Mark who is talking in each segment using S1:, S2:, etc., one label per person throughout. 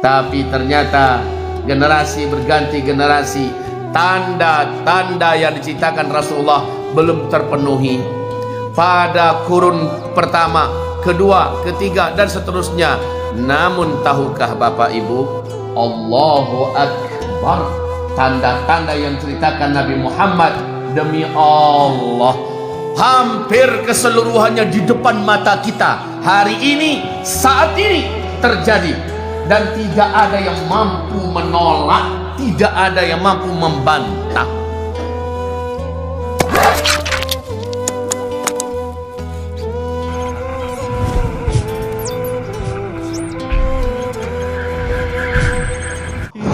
S1: Tapi ternyata generasi berganti generasi, tanda-tanda yang diceritakan Rasulullah belum terpenuhi. Pada kurun pertama, kedua, ketiga dan seterusnya. Namun tahukah Bapak Ibu, Allahu Akbar, tanda-tanda yang ceritakan Nabi Muhammad, demi Allah, hampir keseluruhannya di depan mata kita hari ini, saat ini terjadi, dan tidak ada yang mampu menolak, tidak ada yang mampu membantah.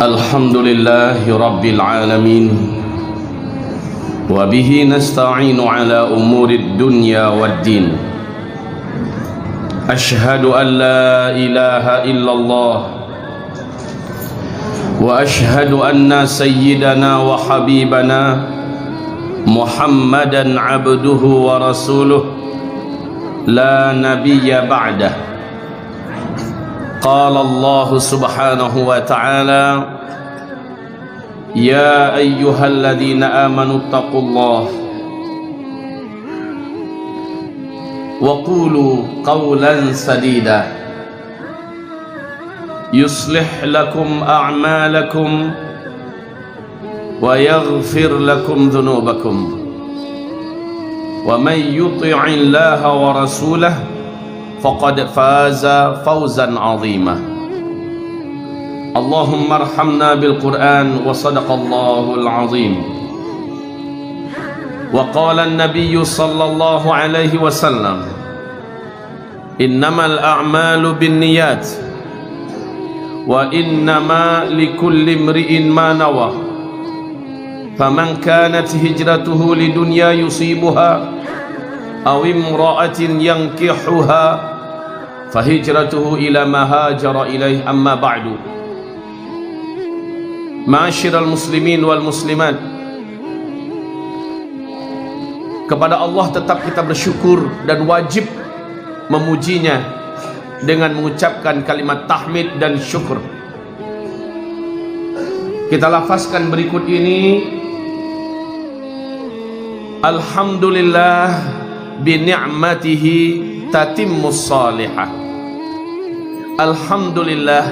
S1: Alhamdulillahi Rabbil Alamin, wa bihi nasta'inu ala umurid dunya wad din. Ashhadu an la ilaha illallah wa ashhadu anna sayyidana wa habibana Muhammadan abduhu wa rasuluh la nabiyya ba'dah. قال الله سبحانه وتعالى يا أيها الذين آمنوا اتقوا الله وقولوا قولا سديدا يصلح لكم أعمالكم ويغفر لكم ذنوبكم ومن يطع الله ورسوله فقد فاز فوزا عظيما. اللهم ارحمنا بالقرآن وصدق الله العظيم. وقال النبي صلى الله عليه وسلم إنما الأعمال بالنيات وإنما لكل امرئ ما نوى فمن كانت هجرته لدنيا يصيبها أو امرأة ينكحها فهجرته إلى ما هاجر إليه. أما بعد، معاشر المسلمين والmuslimat, kepada Allah tetap kita bersyukur dan wajib memujinya dengan mengucapkan kalimat tahmid dan syukur. Kita lafazkan berikut ini: Alhamdulillah bi ni'matihi tatimmus salihah. Alhamdulillah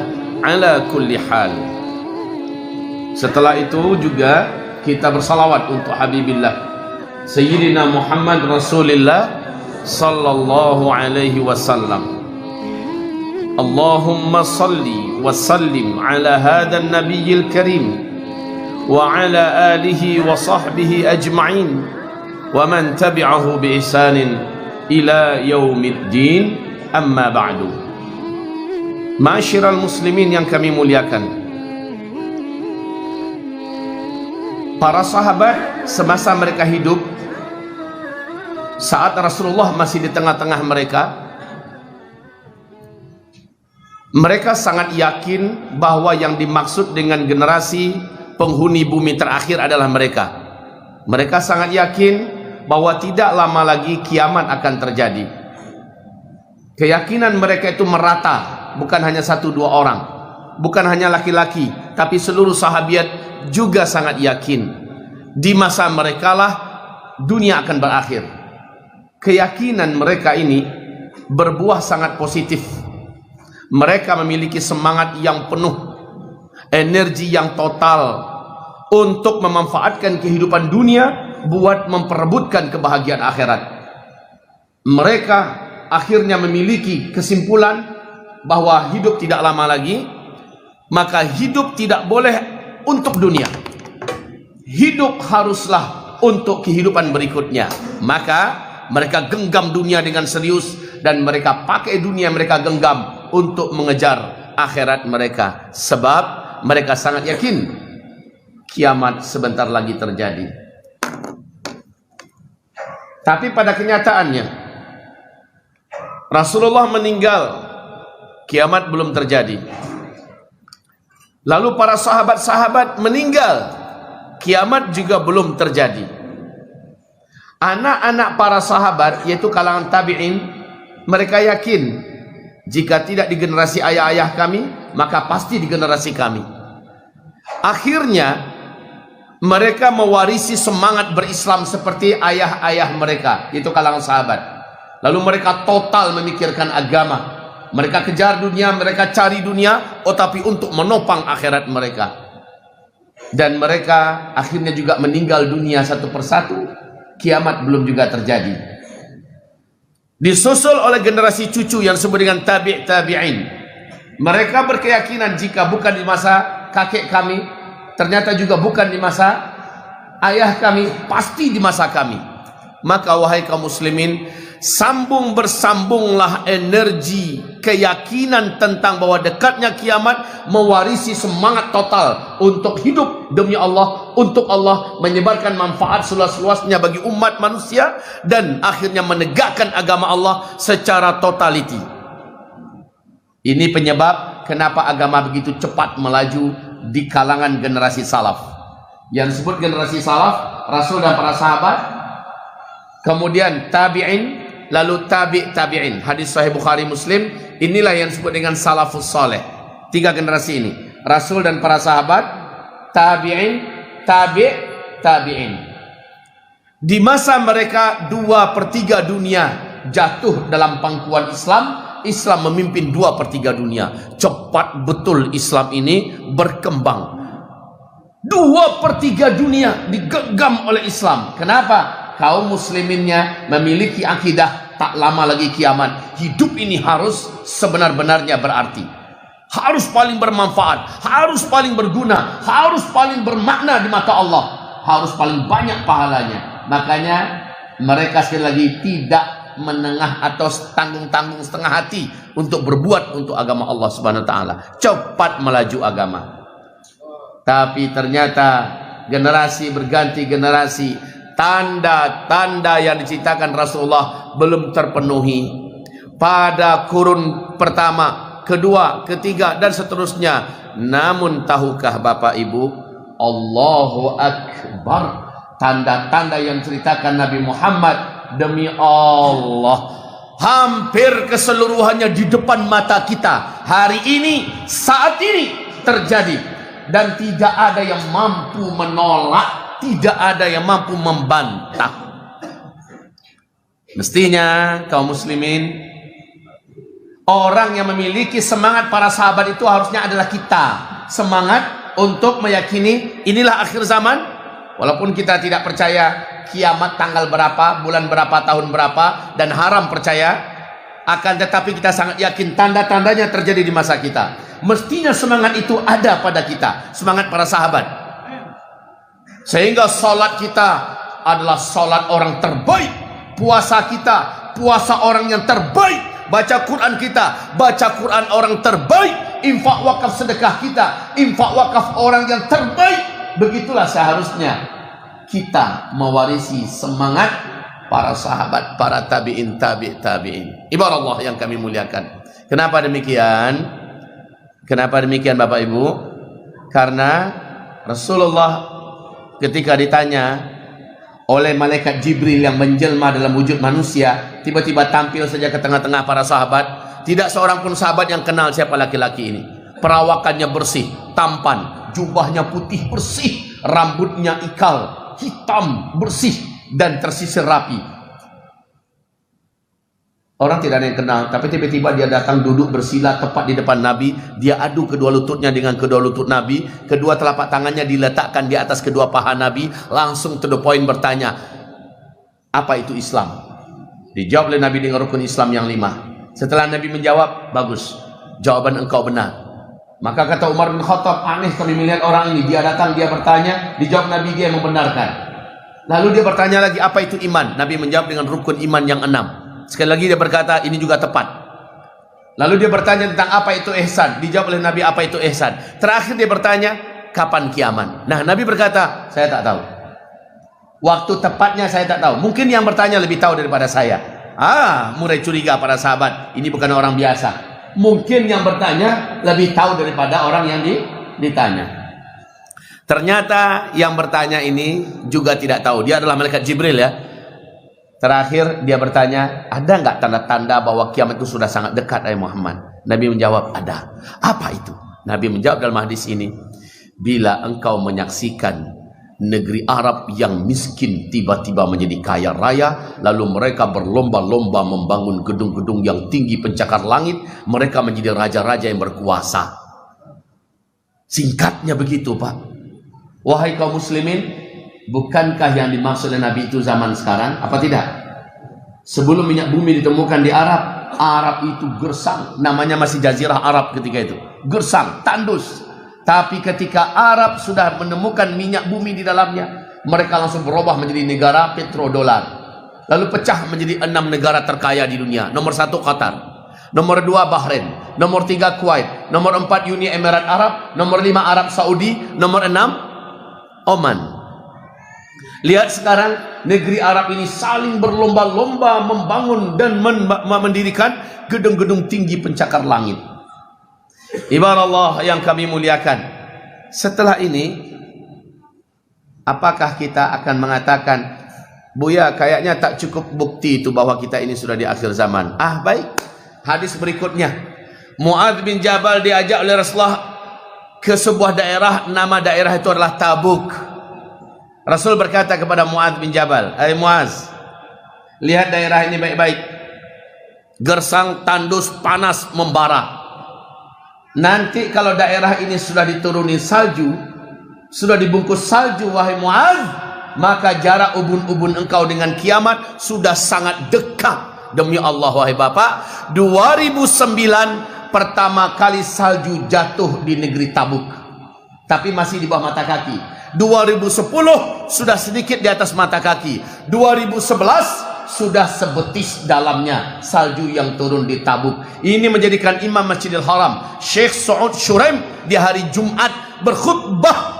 S1: ala kulli hal. Setelah itu juga kita bersalawat untuk Habibillah Sayyidina Muhammad Rasulullah sallallahu alaihi wasallam. Allahumma salli wa sallim ala hadha an-nabiyyil karim wa ala alihi wa sahbihi ajma'in wa man tabi'ahu bi ihsanin ila yaumiddin. Amma ba'du. Ma'asyiral muslimin yang kami muliakan, para sahabat semasa mereka hidup, saat Rasulullah masih di tengah-tengah mereka sangat yakin bahwa yang dimaksud dengan generasi penghuni bumi terakhir adalah mereka. Mereka sangat yakin bahwa tidak lama lagi kiamat akan terjadi. Keyakinan mereka itu merata, bukan hanya satu dua orang, bukan hanya laki-laki, tapi seluruh sahabiat juga sangat yakin di masa mereka lah dunia akan berakhir. Keyakinan mereka ini berbuah sangat positif. Mereka memiliki semangat yang penuh, energi yang total untuk memanfaatkan kehidupan dunia buat memperebutkan kebahagiaan akhirat. Mereka akhirnya memiliki kesimpulan bahwa hidup tidak lama lagi, maka hidup tidak boleh untuk dunia. Hidup haruslah untuk kehidupan berikutnya. Maka mereka genggam dunia dengan serius, dan mereka pakai dunia mereka genggam untuk mengejar akhirat mereka. Sebab mereka sangat yakin kiamat sebentar lagi terjadi. Tapi pada kenyataannya Rasulullah meninggal, kiamat belum terjadi. Lalu para sahabat-sahabat meninggal, kiamat juga belum terjadi. Anak-anak para sahabat, yaitu kalangan tabi'in, mereka yakin Jika tidak di generasi ayah-ayah kami, maka pasti di generasi kami. Akhirnya mereka mewarisi semangat berislam seperti ayah-ayah mereka, itu kalangan sahabat. Lalu mereka total memikirkan agama. Mereka kejar dunia, mereka cari dunia, tapi untuk menopang akhirat mereka. Dan mereka akhirnya juga meninggal dunia satu persatu. Kiamat belum juga terjadi. Disusul oleh generasi cucu yang disebut dengan tabi'in. Mereka berkeyakinan jika bukan di masa kakek kami, ternyata juga bukan di masa ayah kami, pasti di masa kami. Maka wahai kaum muslimin, sambung bersambunglah energi keyakinan tentang bahwa dekatnya kiamat, mewarisi semangat total untuk hidup demi Allah, untuk Allah, menyebarkan manfaat seluas-luasnya bagi umat manusia, dan akhirnya menegakkan agama Allah secara totality. Ini penyebab kenapa agama begitu cepat melaju di kalangan generasi salaf. Yang disebut generasi salaf, Rasul dan para sahabat, kemudian tabi'in, lalu tabi'in. Hadis sahih Bukhari Muslim, inilah yang disebut dengan salafus saleh. 3 generasi ini, Rasul dan para sahabat, tabi'in, tabi'in. Di masa mereka 2/3 dunia jatuh dalam pangkuan Islam. Islam memimpin 2/3 dunia. Cepat betul Islam ini berkembang. 2/3 dunia digenggam oleh Islam. Kenapa? Kaum musliminnya memiliki akidah tak lama lagi kiamat. Hidup ini harus sebenar-benarnya berarti. Harus paling bermanfaat, harus paling berguna, harus paling bermakna di mata Allah, harus paling banyak pahalanya. Makanya mereka sekali lagi tidak menengah atau tanggung-tanggung setengah hati untuk berbuat untuk agama Allah Subhanahu wa taala. Cepat melaju agama. Tapi ternyata generasi berganti generasi, tanda-tanda yang diceritakan Rasulullah belum terpenuhi pada kurun pertama, kedua, ketiga, dan seterusnya. Namun tahukah Bapak Ibu, Allahu Akbar, tanda-tanda yang diceritakan Nabi Muhammad, demi Allah, hampir keseluruhannya di depan mata kita hari ini, saat ini terjadi, dan tidak ada yang mampu menolak, tidak ada yang mampu membantah. Mestinya kaum muslimin, orang yang memiliki semangat para sahabat itu harusnya adalah kita. Semangat untuk meyakini inilah akhir zaman. Walaupun kita tidak percaya kiamat tanggal berapa, bulan berapa, tahun berapa, dan haram percaya, akan tetapi kita sangat yakin tanda-tandanya terjadi di masa kita. Mestinya semangat itu ada pada kita, semangat para sahabat. Sehingga salat kita adalah salat orang terbaik, puasa kita puasa orang yang terbaik, baca Quran kita baca Quran orang terbaik, infak wakaf sedekah kita infak wakaf orang yang terbaik. Begitulah seharusnya kita mewarisi semangat para sahabat, para tabi'in, tabi'in. Ibarat Allah yang kami muliakan. Kenapa demikian? Kenapa demikian Bapak Ibu? Karena Rasulullah ketika ditanya oleh malaikat Jibril yang menjelma dalam wujud manusia, tiba-tiba tampil saja ke tengah-tengah para sahabat, tidak seorang pun sahabat yang kenal siapa laki-laki ini. Perawakannya bersih, tampan, jubahnya putih bersih, rambutnya ikal, hitam, bersih, dan tersisir rapi. Orang tidak ada yang kenal, tapi tiba-tiba dia datang duduk bersila tepat di depan Nabi. Dia adu kedua lututnya dengan kedua lutut Nabi, kedua telapak tangannya diletakkan di atas kedua paha Nabi, langsung to the point bertanya, apa itu Islam? Dijawab oleh Nabi dengan rukun Islam yang 5. Setelah Nabi menjawab, bagus, jawaban engkau benar. Maka kata Umar bin Khattab, aneh kami melihat orang ini, dia datang, dia bertanya, dijawab Nabi, dia membenarkan. Lalu dia bertanya lagi, apa itu iman? Nabi menjawab dengan rukun iman yang 6. Sekali lagi dia berkata, ini juga tepat. Lalu dia bertanya tentang apa itu ihsan. Dijawab oleh Nabi, apa itu ihsan. Terakhir dia bertanya, kapan kiamat? Nah, Nabi berkata, saya tak tahu. Waktu tepatnya saya tak tahu. Mungkin yang bertanya lebih tahu daripada saya. Mulai curiga para sahabat, ini bukan orang biasa. Mungkin yang bertanya lebih tahu daripada orang yang ditanya. Ternyata yang bertanya ini juga tidak tahu. Dia adalah malaikat Jibril ya. Terakhir dia bertanya, ada nggak tanda-tanda bahwa kiamat itu sudah sangat dekat, ayat Muhammad? Nabi menjawab, ada. Apa itu? Nabi menjawab dalam hadis ini, bila engkau menyaksikan negeri Arab yang miskin tiba-tiba menjadi kaya raya, lalu mereka berlomba-lomba membangun gedung-gedung yang tinggi pencakar langit, mereka menjadi raja-raja yang berkuasa. Singkatnya begitu, Pak. Wahai kaum muslimin, bukankah yang dimaksud oleh Nabi itu zaman sekarang? Apa tidak? Sebelum minyak bumi ditemukan di Arab, Arab itu gersang. Namanya masih Jazirah Arab ketika itu. Gersang, tandus. Tapi ketika Arab sudah menemukan minyak bumi di dalamnya, mereka langsung berubah menjadi negara petrodolar. Lalu pecah menjadi 6 negara terkaya di dunia. Nomor 1 Qatar, nomor 2 Bahrain, nomor 3 Kuwait, nomor 4 Uni Emirat Arab, nomor 5 Arab Saudi, nomor 6 Oman. Lihat sekarang negeri Arab ini saling berlomba-lomba membangun dan mendirikan gedung-gedung tinggi pencakar langit. Ibarat Allah yang kami muliakan, setelah ini apakah kita akan mengatakan, Buya, kayaknya tak cukup bukti itu bahwa kita ini sudah di akhir zaman? Baik. Hadis berikutnya, Muadz bin Jabal diajak oleh Rasulullah ke sebuah daerah, nama daerah itu adalah Tabuk. Rasul berkata kepada Muadz bin Jabal, "Hai Muadz, lihat daerah ini baik-baik. Gersang, tandus, panas, membara. Nanti kalau daerah ini sudah dituruni salju, sudah dibungkus salju, wahai Muadz, maka jarak ubun-ubun engkau dengan kiamat sudah sangat dekat. Demi Allah, wahai Bapak, 2009 pertama kali salju jatuh di negeri Tabuk, tapi masih di bawah mata kaki. 2010 sudah sedikit di atas mata kaki. 2011 sudah sebetis dalamnya salju yang turun di Tabuk. Ini menjadikan Imam Masjidil Haram Syekh Saud Shuraim di hari Jumat berkhutbah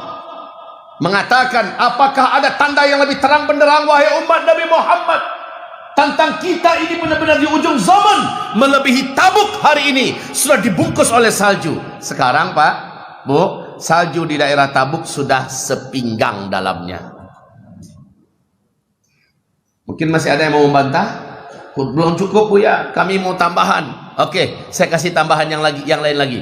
S1: mengatakan, apakah ada tanda yang lebih terang benderang wahai umat Nabi Muhammad tentang kita ini benar-benar di ujung zaman, melebihi Tabuk hari ini sudah dibungkus oleh salju. Sekarang Pak, Bu, salju di daerah Tabuk sudah sepinggang dalamnya. Mungkin masih ada yang mau membantah? Belum cukup, Bu, ya, kami mau tambahan. Oke, saya kasih tambahan yang lain lagi.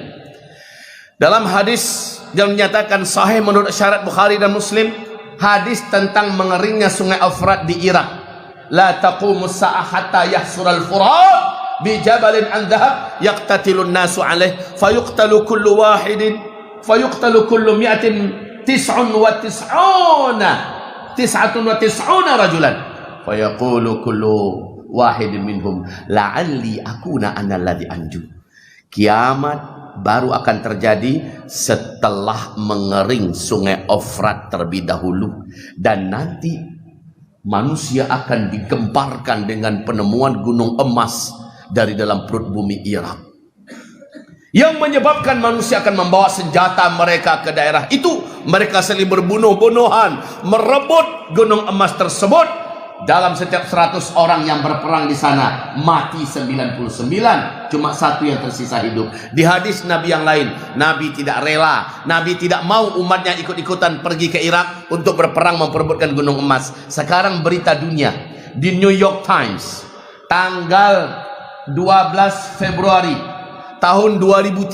S1: Dalam hadis yang menyatakan sahih menurut syarat Bukhari dan Muslim, hadis tentang mengeringnya sungai Efrat di Irak. La taqumus sa'ah hatta yahsural furat bi jabalin an dhahab yaqtatilun nasu alaih fayuqtalu kullu wahidin fayuqtalu kullu mi'atin tis'un wa tis'una rajulan fayaqulu kullu wahidin minhum la'alli akuna ana alladhi anju. Kiamat baru akan terjadi setelah mengering sungai Efrat terlebih dahulu, dan nanti manusia akan digemparkan dengan penemuan gunung emas dari dalam perut bumi Irak, yang menyebabkan manusia akan membawa senjata mereka ke daerah itu. Mereka saling berbunuh-bunuhan merebut gunung emas tersebut. Dalam setiap 100 orang yang berperang di sana, mati 99, cuma satu yang tersisa hidup. Di hadis Nabi yang lain, Nabi tidak rela, Nabi tidak mau umatnya ikut-ikutan pergi ke Irak untuk berperang memperebutkan gunung emas. Sekarang berita dunia di New York Times tanggal 12 Februari tahun 2013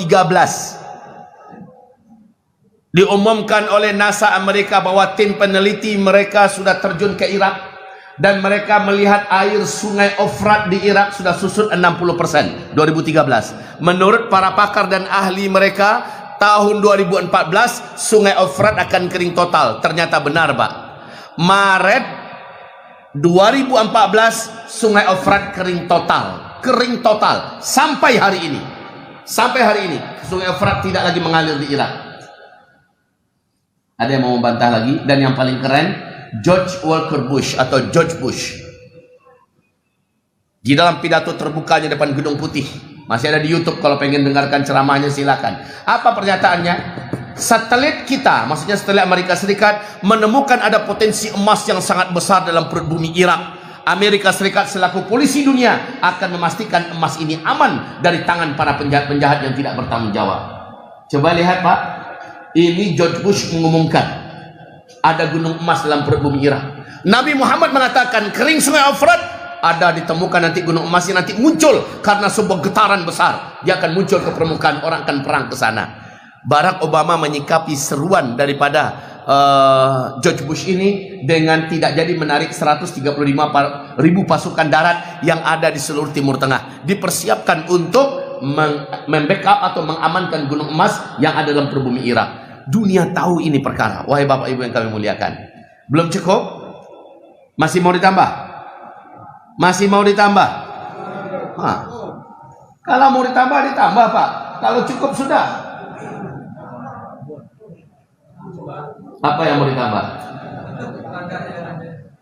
S1: diumumkan oleh NASA Amerika bahwa tim peneliti mereka sudah terjun ke Irak, dan mereka melihat air sungai Efrat di Irak sudah susut 60% 2013. Menurut para pakar dan ahli mereka, tahun 2014 sungai Efrat akan kering total. Ternyata benar, Pak. Maret 2014 sungai Efrat kering total sampai hari ini. Sampai hari ini sungai Efrat tidak lagi mengalir di Irak. Ada yang mau membantah lagi? Dan yang paling keren, George Walker Bush atau George Bush di dalam pidato terbukanya depan Gedung Putih, masih ada di YouTube, kalau pengen dengarkan ceramahnya silakan. Apa pernyataannya? Satelit kita, maksudnya satelit Amerika Serikat, menemukan ada potensi emas yang sangat besar dalam perut bumi Irak. Amerika Serikat selaku polisi dunia akan memastikan emas ini aman dari tangan para penjahat-penjahat yang tidak bertanggung jawab. Coba lihat, Pak, ini George Bush mengumumkan ada gunung emas dalam perut bumi Irak. Nabi Muhammad mengatakan kering sungai Efrat ada ditemukan nanti gunung emasnya nanti muncul karena sebuah getaran besar. Dia akan muncul ke permukaan, orang akan perang ke sana. Barack Obama menyikapi seruan daripada George Bush ini dengan tidak jadi menarik 135.000 pasukan darat yang ada di seluruh Timur Tengah. Dipersiapkan untuk membackup atau mengamankan gunung emas yang ada dalam pribumi Irak. Dunia tahu ini perkara. Wahai Bapak Ibu yang kami muliakan, belum cukup? Masih mau ditambah? Masih mau ditambah? Kalau mau ditambah, ditambah Pak. Kalau cukup sudah. Apa yang mau ditambah?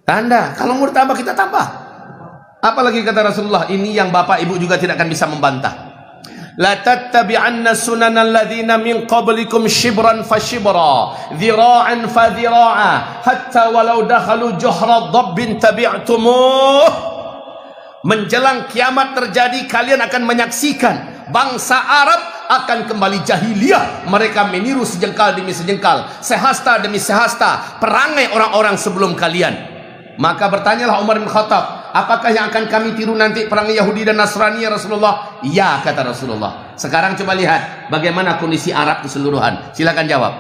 S1: Tanda. Kalau mau ditambah, kita tambah. Apalagi kata Rasulullah, ini yang Bapak Ibu juga tidak akan bisa membantah. La tattabi'anna sunanal ladzina min qablikum shibran fa shibra, dhira'an fa dhira'a, hatta walau dakhalu juhra dhabbin tabi'tumuh. Menjelang kiamat terjadi, kalian akan menyaksikan bangsa Arab akan kembali jahiliyah. Mereka meniru sejengkal demi sejengkal, sehasta demi sehasta perangai orang-orang sebelum kalian. Maka bertanyalah Umar bin Khattab, apakah yang akan kami tiru nanti perangai Yahudi dan Nasrani ya Rasulullah? Ya, kata Rasulullah. Sekarang coba lihat bagaimana kondisi Arab keseluruhan. Silakan jawab.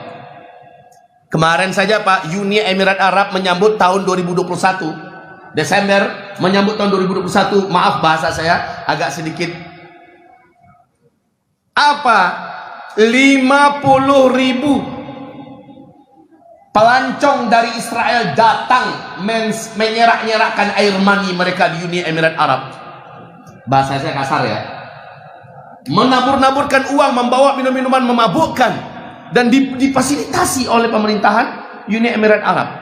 S1: Kemarin saja Pak, Uni Emirat Arab menyambut tahun 2021. Desember menyambut tahun 2021. Maaf bahasa saya agak sedikit apa, 50.000 pelancong dari Israel datang menyerak-nyerakkan air mani mereka di Uni Emirat Arab. Bahasa saya kasar ya. Menabur-naburkan uang, membawa minum-minuman memabukkan, dan difasilitasi oleh pemerintahan Uni Emirat Arab.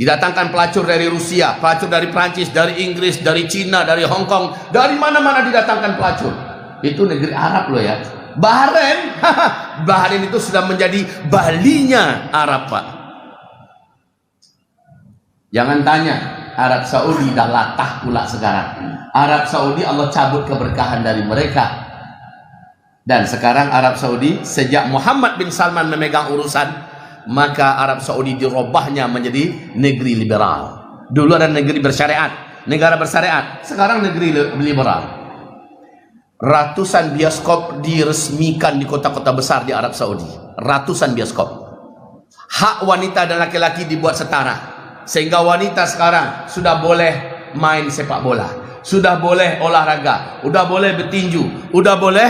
S1: Didatangkan pelacur dari Rusia, pelacur dari Prancis, dari Inggris, dari Cina, dari Hong Kong, dari mana-mana didatangkan pelacur. Itu negeri Arab loh ya. Bahrain, Bahrain itu sudah menjadi Balinya Arab Pak. Jangan tanya, Arab Saudi dah latah pula sekarang. Arab Saudi Allah cabut keberkahan dari mereka. Dan sekarang Arab Saudi sejak Muhammad bin Salman memegang urusan, maka Arab Saudi dirubahnya menjadi negeri liberal. Dulu ada negeri bersyariat, negara bersyariat, sekarang negeri liberal. Ratusan bioskop diresmikan di kota-kota besar di Arab Saudi. Ratusan bioskop. Hak wanita dan laki-laki dibuat setara, sehingga wanita sekarang sudah boleh main sepak bola, sudah boleh olahraga, udah boleh bertinju, udah boleh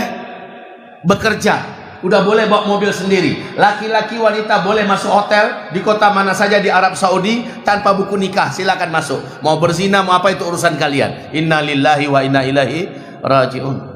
S1: bekerja, udah boleh bawa mobil sendiri. Laki-laki wanita boleh masuk hotel di kota mana saja di Arab Saudi tanpa buku nikah. Silakan masuk. Mau berzina mau apa itu urusan kalian. Inna lillahi wa inna ilaihi raji'un.